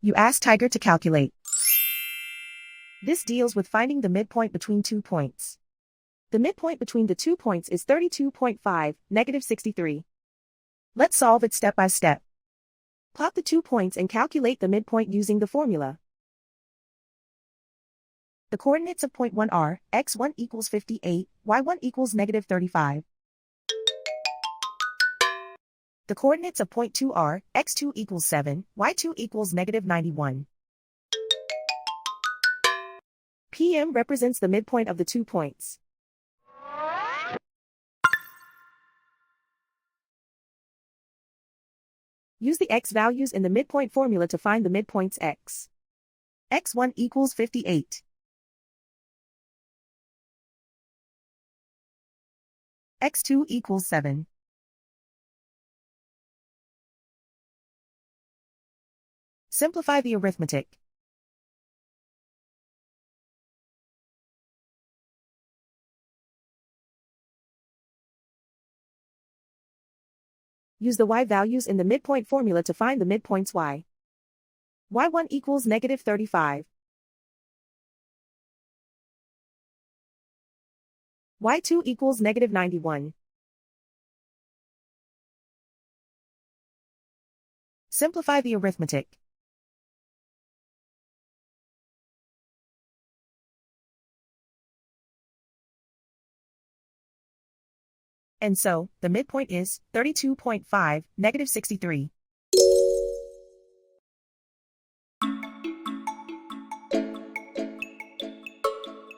You ask Tiger to calculate. This deals with finding the midpoint between 2 points. The midpoint between the 2 points is 32.5, negative 63. Let's solve it step by step. Plot the 2 points and calculate the midpoint using the formula. The coordinates of point 1 are, x1 equals 58, y1 equals negative 35. The coordinates of point 2 are, x2 equals 7, y2 equals negative 91. PM represents the midpoint of the 2 points. Use the x values in the midpoint formula to find the midpoints x. x1 equals 58. x2 equals 7. Simplify the arithmetic. Use the y values in the midpoint formula to find the midpoints y. y1 equals negative 35. y2 equals negative 91. Simplify the arithmetic. And so, the midpoint is 32.5, negative 63.